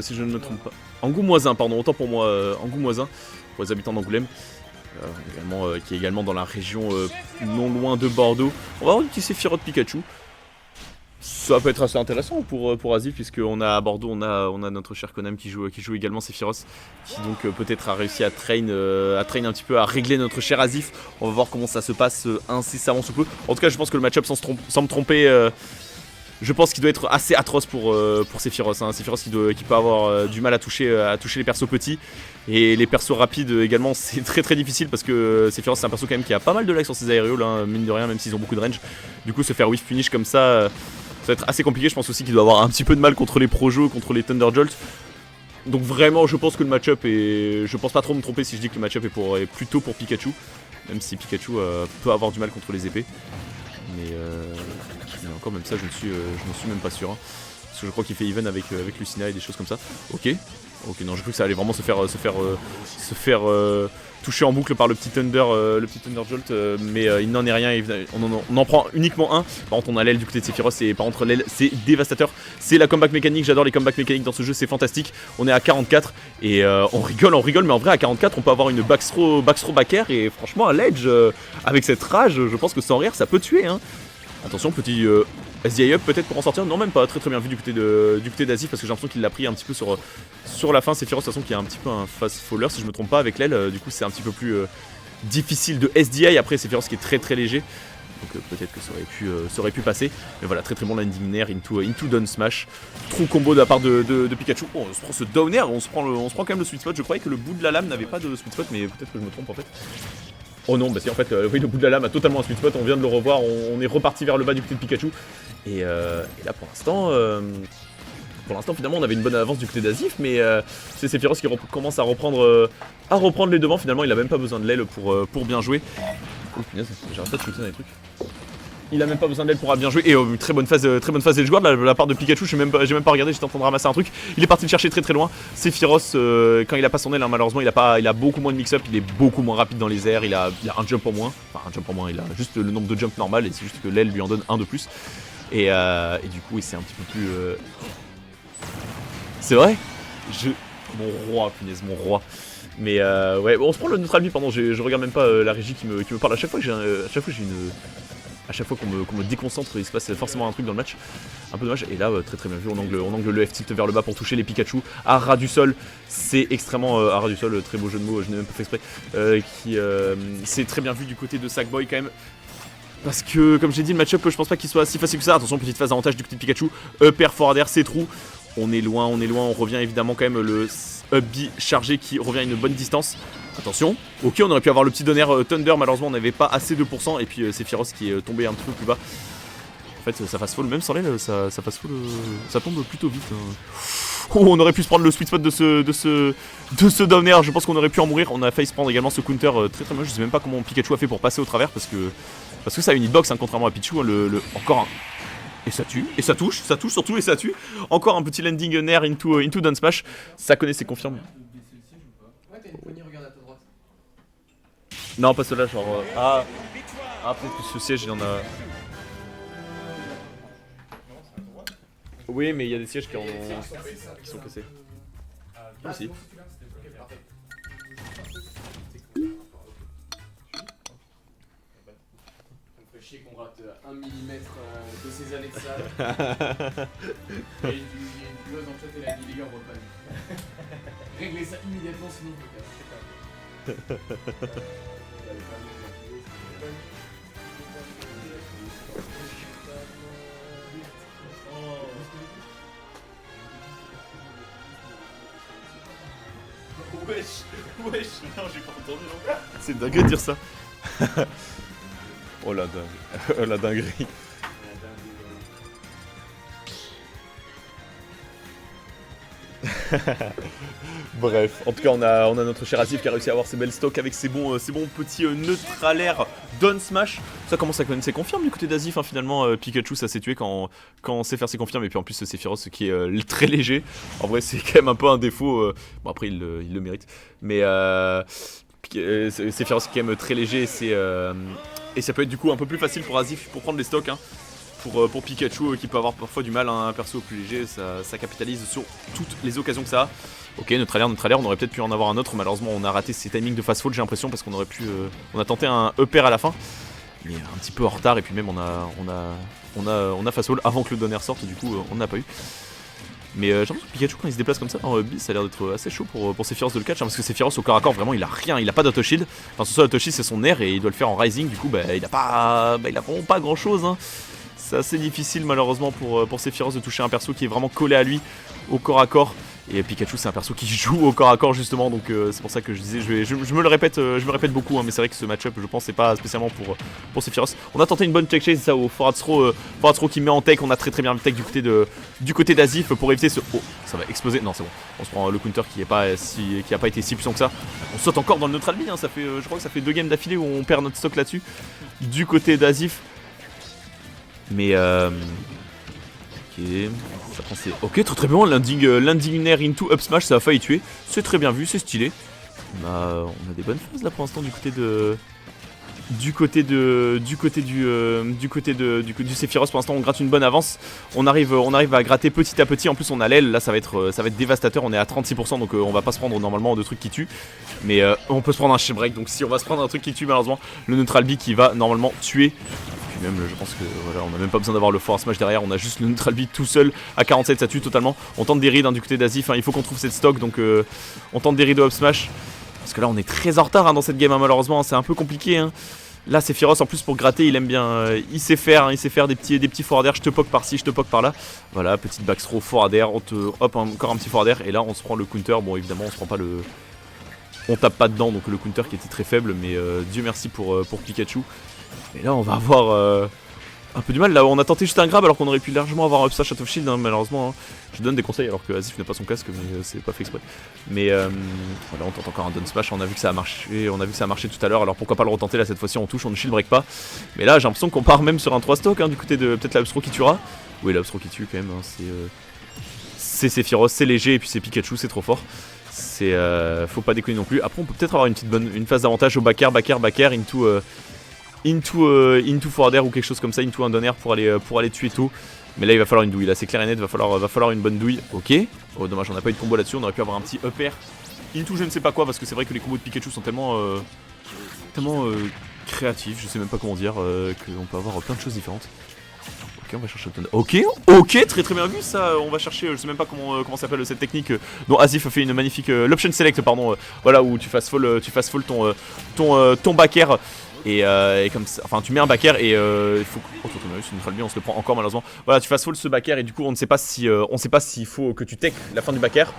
si je ne me trompe pas. Angoumoisin, pardon, autant pour moi, Angoumoisin, pour les habitants d'Angoulême. Qui est également dans la région non loin de Bordeaux. On va avoir du petit Sephiroth Pikachu. Ça peut être assez intéressant pour Azif, puisqu'on a à Bordeaux, on a notre cher Konam qui joue également Sephiroth, qui donc peut-être a réussi à train un petit peu, à régler notre cher Azif. On va voir comment ça se passe incessamment sous peu. En tout cas, je pense que le match-up, sans me tromper, je pense qu'il doit être assez atroce pour Sephiroth. Hein. Sephiroth qui peut avoir du mal à toucher les persos petits. Et les persos rapides également, c'est très très difficile parce que Sephiroth c'est un perso quand même qui a pas mal de lag sur ses aérioles, hein, mine de rien, même s'ils ont beaucoup de range. Du coup, se faire whiff punish comme ça, ça va être assez compliqué. Je pense aussi qu'il doit avoir un petit peu de mal contre les Projo, contre les Thunderjolt. Donc vraiment, je pense que le match-up est... Je pense pas trop me tromper si je dis que le match-up est plutôt pour Pikachu. Même si Pikachu peut avoir du mal contre les épées. Mais encore même ça, je ne suis même pas sûr. Hein. Parce que je crois qu'il fait even avec Lucina et des choses comme ça. Ok, non, j'ai cru que ça allait vraiment se faire toucher en boucle par le petit Thunderjolt, mais il n'en est rien. On en prend uniquement un. Par contre, on a l'aile du côté de Sephiroth, et par contre, l'aile c'est dévastateur. C'est la comeback mécanique, j'adore les comeback mécaniques dans ce jeu, c'est fantastique. On est à 44 et on rigole, mais en vrai, à 44, on peut avoir une backthrow back air, et franchement, à l'edge, avec cette rage, je pense que sans rire, ça peut tuer. Hein. Attention, petit SDI up peut-être pour en sortir. Non, même pas, très bien vu du côté d'Azif, parce que j'ai l'impression qu'il l'a pris un petit peu sur la fin. Sephiroth, de toute façon, qui est un petit peu un fast faller, si je me trompe pas, avec l'aile. Du coup, c'est un petit peu plus difficile de SDI. Après, Sephiroth qui est très très léger. Donc peut-être que ça aurait pu passer. Mais voilà, très bon landing air into down smash. True combo de la part de Pikachu. Oh, on se prend ce down air, on se prend quand même le sweet spot. Je croyais que le bout de la lame n'avait pas de sweet spot, mais peut-être que je me trompe en fait. Oh non, bah si en fait, oui, le bout de la lame a totalement un sweet spot, on vient de le revoir, on est reparti vers le bas du côté de Pikachu. Et là pour l'instant finalement on avait une bonne avance du côté d'Azif, mais c'est Sephiroth qui commence à reprendre les devants. Finalement il a même pas besoin de l'aile pour bien jouer. Oh punaise, j'arrête pas de shooter dans les trucs. Il a même pas besoin d'aile pour bien jouer. Et très bonne phase des joueurs de la part de Pikachu. J'ai même pas regardé, j'étais en train de ramasser un truc. Il est parti le chercher très loin. Sephiroth, quand il a pas son aile, hein, malheureusement, il a beaucoup moins de mix-up. Il est beaucoup moins rapide dans les airs. Il a un jump en moins. Enfin, un jump en moins. Il a juste le nombre de jumps normal. Et c'est juste que l'aile lui en donne un de plus. Et du coup, c'est un petit peu plus. C'est vrai. Mon roi, punaise, mon roi. Mais ouais, bon, on se prend le neutral B, pardon. Je regarde même pas la régie qui me parle. À chaque fois qu'on me déconcentre, il se passe forcément un truc dans le match. Un peu dommage. Et là, très bien vu, on angle le F-tilt vers le bas pour toucher les Pikachu à ras du sol. C'est extrêmement à ras du sol, très beau jeu de mots, je n'ai même pas fait exprès. C'est très bien vu du côté de Sackboy quand même. Parce que, comme j'ai dit, le match-up, je pense pas qu'il soit si facile que ça. Attention, petite phase d'avantage du côté de Pikachu. Up forward air, c'est trou. On est loin, on revient évidemment quand même le up B chargé qui revient à une bonne distance. Attention, ok, on aurait pu avoir le petit donner Thunder, malheureusement on n'avait pas assez de %, et puis Sephiroth qui est tombé un petit peu plus bas. En fait, ça fast fall, même sans l'aile, ça fast fall, ça tombe plutôt vite. Oh, on aurait pu se prendre le sweet spot de ce down air, je pense qu'on aurait pu en mourir. On a failli se prendre également ce counter très mal, je sais même pas comment Pikachu a fait pour passer au travers, parce que ça a une hitbox, hein, contrairement à Pichu, hein, encore un... Et ça tue, et ça touche surtout, et ça tue. Encore un petit landing air into down smash, ça connaît, c'est confirmé. Non, pas cela, genre. Peut-être que ce siège, il y en a. Oui, mais il y a des sièges qui sont cassés. Ah, si. Ça me fait chier qu'on rate 1 mm de ces années de salle. Et il y a une gueuse dans le chat, elle a dit les gars, on voit pas. Réglez ça immédiatement, sinon je me casse. Wesh, non, j'ai pas entendu, non. C'est dingue de dire ça. Oh la dingue, la dinguerie. Bref, en tout cas on a notre cher Azif qui a réussi à avoir ses belles stocks avec ses bons petits neutralaires down smash. Ça commence à connaître ses confirmes du côté d'Azif, hein, finalement. Pikachu ça s'est tué quand on sait faire ses confirmes, et puis en plus c'est Sephiroth qui est très léger. En vrai c'est quand même un peu un défaut, bon après il le mérite, mais Sephiroth qui est quand même très léger, et ça peut être du coup un peu plus facile pour Azif pour prendre les stocks, hein. pour Pikachu qui peut avoir parfois du mal, hein, un perso plus léger, ça capitalise sur toutes les occasions que ça a. Ok, neutre air, on aurait peut-être pu en avoir un autre, malheureusement on a raté ses timings de fast fall, j'ai l'impression, parce qu'on aurait pu... on a tenté un E-pair à la fin, mais un petit peu en retard, et puis même on a fast fall avant que le donner sorte, du coup on n'a pas eu. Mais j'ai l'impression que Pikachu quand il se déplace comme ça en rugby, ça a l'air d'être assez chaud pour Sephiroth de le catch, hein, parce que Sephiroth au corps à corps vraiment il a rien, il a pas d'auto-shield. Enfin son seul auto-shield c'est son air et il doit le faire en rising, du coup il a vraiment pas grand chose, hein. C'est assez difficile malheureusement pour Sephiroth de toucher un perso qui est vraiment collé à lui au corps à corps. Et Pikachu c'est un perso qui joue au corps à corps justement, donc c'est pour ça que je disais, je me le répète beaucoup, hein, mais c'est vrai que ce match-up je pense c'est pas spécialement pour Sephiroth. On a tenté une bonne tech chase, ça au forward throw qui met en tech, on a très bien le tech du côté d'Azif pour éviter ce... Oh, ça va exploser, non c'est bon, on se prend le counter qui a pas été si puissant que ça. On saute encore dans le neutral B, hein, ça fait, je crois que ça fait 2 games d'affilée où on perd notre stock là-dessus, du côté d'Azif. Mais ok, ça prend ses... Ok, très bien, landing air into up smash, ça a failli tuer. C'est très bien vu, c'est stylé. On a des bonnes phases là pour l'instant du côté du Sephiroth. Pour l'instant on gratte une bonne avance. On arrive à gratter petit à petit. En plus on a l'aile, là ça va être dévastateur. On est à 36% donc on va pas se prendre normalement de trucs qui tuent. Mais on peut se prendre un shield break. Donc si on va se prendre un truc qui tue malheureusement, le neutral B qui va normalement tuer. Même je pense que voilà, on a même pas besoin d'avoir le forward smash derrière, on a juste le neutral beat tout seul à 47, ça tue totalement. On tente des rids, hein, du côté d'Azif, hein, il faut qu'on trouve cette stock, donc on tente des rids de up smash. Parce que là on est très en retard, hein, dans cette game, hein, malheureusement, hein, c'est un peu compliqué, hein. Là Sephiroth en plus pour gratter il aime bien, il sait faire des petits forward air, je te poke par-ci, je te poke par-là. Voilà, petite backthrow, forward air, hop encore un petit forward air, et là on se prend le counter, bon évidemment on se prend pas le... On tape pas dedans, donc le counter qui était très faible, mais Dieu merci pour Pikachu. Et là on va avoir un peu du mal, là on a tenté juste un grab alors qu'on aurait pu largement avoir un upstage out of shield, hein, malheureusement, hein. Je donne des conseils alors que Azif n'a pas son casque, mais c'est pas fait exprès. Mais voilà, on tente encore un down smash, on a vu que ça a marché, tout à l'heure, alors pourquoi pas le retenter là cette fois-ci, on touche, on ne shield break pas. Mais là j'ai l'impression qu'on part même sur un 3 stock, hein, du côté de peut-être l'Abstro qui tuera. Oui, l'Abstro qui tue quand même, hein, c'est Sephiroth, c'est léger et puis c'est Pikachu, c'est trop fort. Faut pas déconner non plus. Après on peut peut-être avoir une phase d'avantage au back air into forward air ou quelque chose comme ça, into un down air pour aller tuer tôt. Mais là il va falloir une douille, là c'est clair et net, va falloir une bonne douille. Ok, oh dommage on n'a pas eu de combo là-dessus, on aurait pu avoir un petit up air into je ne sais pas quoi, parce que c'est vrai que les combos de Pikachu sont tellement créatifs, je sais même pas comment dire, qu'on peut avoir plein de choses différentes. Ok, on va chercher le ok, très bien vu ça, on va chercher, je sais même pas comment s'appelle cette technique dont Azif fait une magnifique, l'option select pardon, voilà, où tu fasses fall ton back air. Et comme ça, enfin tu mets un back air et il faut... Oh c'est neutral B, on se le prend encore malheureusement. Voilà, tu fasses fall ce back air et du coup on ne sait pas s'il faut que tu tech la fin du back air,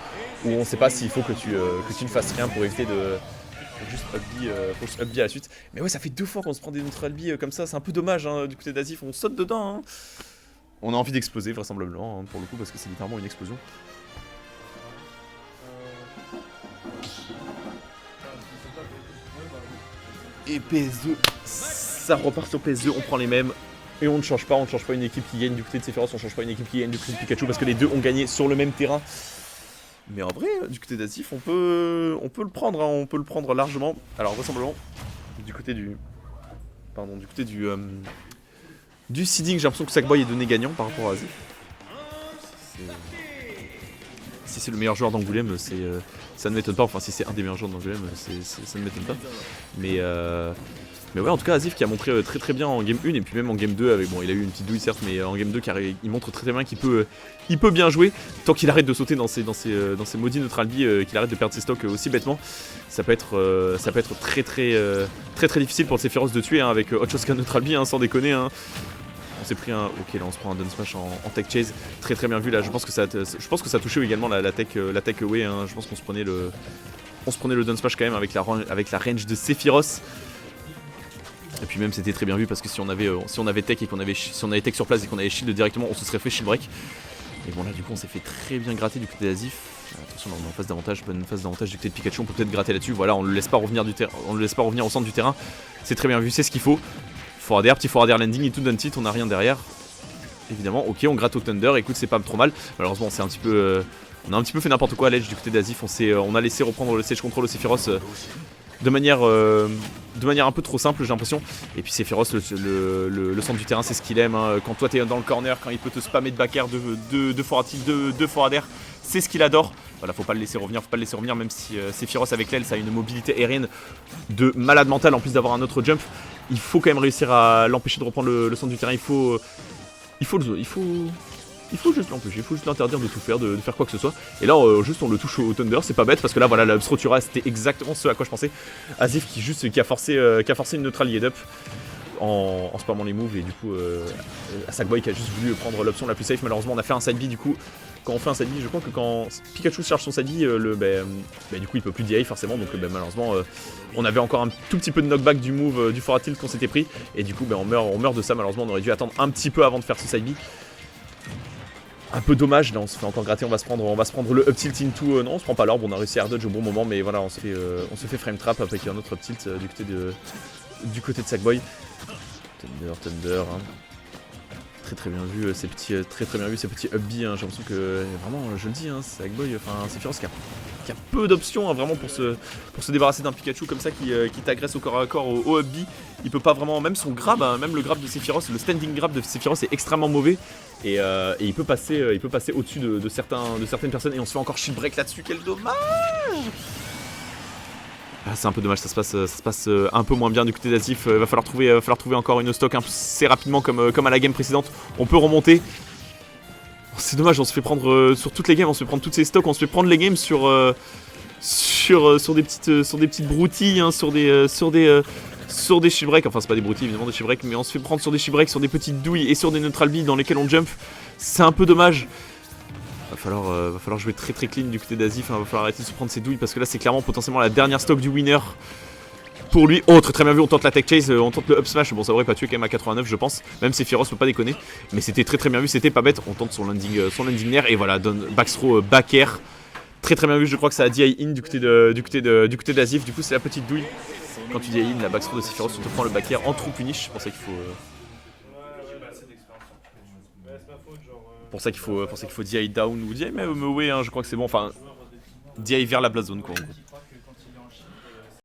ou on ne sait pas s'il faut que tu ne fasses rien pour éviter de... Juste up B à la suite. Mais ouais, ça fait 2 fois qu'on se prend des neutral B comme ça, c'est un peu dommage, hein, du côté d'Azif, on saute dedans, hein. On a envie d'exploser vraisemblablement, hein, pour le coup, parce que c'est littéralement une explosion. Et PS2, ça repart sur PS2, on prend les mêmes. Et on ne change pas une équipe qui gagne du côté de Sephiroth, on ne change pas une équipe qui gagne du côté de Pikachu, parce que les deux ont gagné sur le même terrain. Mais en vrai, du côté d'Azif, on peut le prendre, hein, on peut le prendre largement. Alors vraisemblablement, du côté du seeding, j'ai l'impression que Sackboy est donné gagnant par rapport à Azif. Si c'est le meilleur joueur d'Angoulême, ça ne m'étonne pas. Enfin, si c'est un des meilleurs joueurs d'Angoulême, ça ne m'étonne pas. Mais ouais, en tout cas, Azif qui a montré très bien en game 1 et puis même en game 2 avec, bon, il a eu une petite douille certes, mais en game 2 il montre très bien qu'il peut bien jouer tant qu'il arrête de sauter dans ses maudits neutral B, qu'il arrête de perdre ses stocks aussi bêtement. Ça peut être très difficile pour le Sephiroth de tuer, hein, avec autre chose qu'un neutral B, hein, sans déconner, hein. On s'est pris un... Ok, là on se prend un down smash en tech chase, très bien vu là. Je pense que ça a touché également la tech away, hein. Je pense qu'on se prenait le down smash quand même avec la range de Sephiroth. Et puis même c'était très bien vu parce que si on avait tech et si on avait tech sur place et qu'on avait shield directement, on se serait fait shield break. Et bon là du coup on s'est fait très bien gratter du côté d'Azif. Attention, on est en phase d'avantage, bonne phase d'avantage du côté de Pikachu, on peut peut-être gratter là-dessus. Voilà, on le laisse pas revenir au centre du terrain. C'est très bien vu, c'est ce qu'il faut. Petit forward air landing et tout d'un titre, on a rien derrière. Évidemment, ok, on gratte au Thunder, écoute, c'est pas trop mal. Malheureusement, on a un petit peu fait n'importe quoi à l'edge du côté d'Azif. On a laissé reprendre le stage control au Sephiroth de manière un peu trop simple, j'ai l'impression. Et puis Sephiroth, le centre du terrain, c'est ce qu'il aime, hein. Quand toi t'es dans le corner, quand il peut te spammer de back air, de forward tilt, de forward air, c'est ce qu'il adore. Voilà, faut pas le laisser revenir, même si Sephiroth avec l'aile, ça a une mobilité aérienne de malade mental, en plus d'avoir un autre jump. Il faut quand même réussir à l'empêcher de reprendre le centre du terrain, il faut juste l'empêcher, il faut juste l'interdire de tout faire, de faire quoi que ce soit. Et là, juste on le touche au Thunder, c'est pas bête parce que là, voilà, la Rotura, c'était exactement ce à quoi je pensais. Azif qui a forcé une neutrale Yed Up en spammant les moves, et du coup, Sackboy qui a juste voulu prendre l'option la plus safe. Malheureusement, on a fait un side B, du coup. Quand on fait un side B, je crois que quand Pikachu charge son side B, du coup il peut plus DI forcément, donc malheureusement on avait encore un tout petit peu de knockback du move du forward tilt qu'on s'était pris, et du coup on meurt de ça. Malheureusement on aurait dû attendre un petit peu avant de faire ce side B. Un peu dommage, là on se fait encore gratter, on va se prendre le up tilt into, non on se prend pas l'orbe, on a réussi à air dodge au bon moment, mais voilà on se fait frame trap avec un autre up tilt du côté de Sackboy. Thunder, hein. Très bien vu ces petits up B, hein. J'ai l'impression que vraiment, je le dis, hein, Sackboy, enfin Sephiroth qui a peu d'options, hein, vraiment pour se débarrasser d'un Pikachu comme ça qui t'agresse au corps à corps au up B. Il peut pas vraiment, même son grab, hein, même le grab de Sephiroth, le standing grab de Sephiroth est extrêmement mauvais, et il peut passer au-dessus de certaines personnes, et on se fait encore shield break là-dessus, quel dommage. Ah, c'est un peu dommage, ça se passe un peu moins bien du côté d'Azif. Va falloir trouver encore une stock assez rapidement comme à la game précédente. On peut remonter. Oh, c'est dommage, on se fait prendre sur toutes les games, on se fait prendre toutes ces stocks, on se fait prendre les games sur des petites broutilles, hein, sur des shield breaks. Enfin, c'est pas des broutilles évidemment, des shield breaks, mais on se fait prendre sur des shield breaks, sur des petites douilles et sur des neutral B dans lesquelles on jump. C'est un peu dommage. Va falloir jouer très clean du côté d'Azif, hein. Va falloir arrêter de se prendre ses douilles parce que là c'est clairement potentiellement la dernière stock du winner pour lui. Oh, très bien vu, on tente la tech chase, on tente le up smash. Bon, ça aurait pas tué quand même à 89 je pense, même si Sephiroth peut pas déconner, mais c'était très bien vu, c'était pas bête. On tente son landing air et voilà, donne backthrow back air. Très bien vu, je crois que ça a DI in du côté d'Azif. Du coup c'est la petite douille. Quand tu DI in la backthrow de Sephiroth, tu te prends le back air en true punish, c'est pour ça qu'il faut DI down ou DI mais away, hein, je crois que c'est bon, enfin DI vers la blast zone quoi en gros.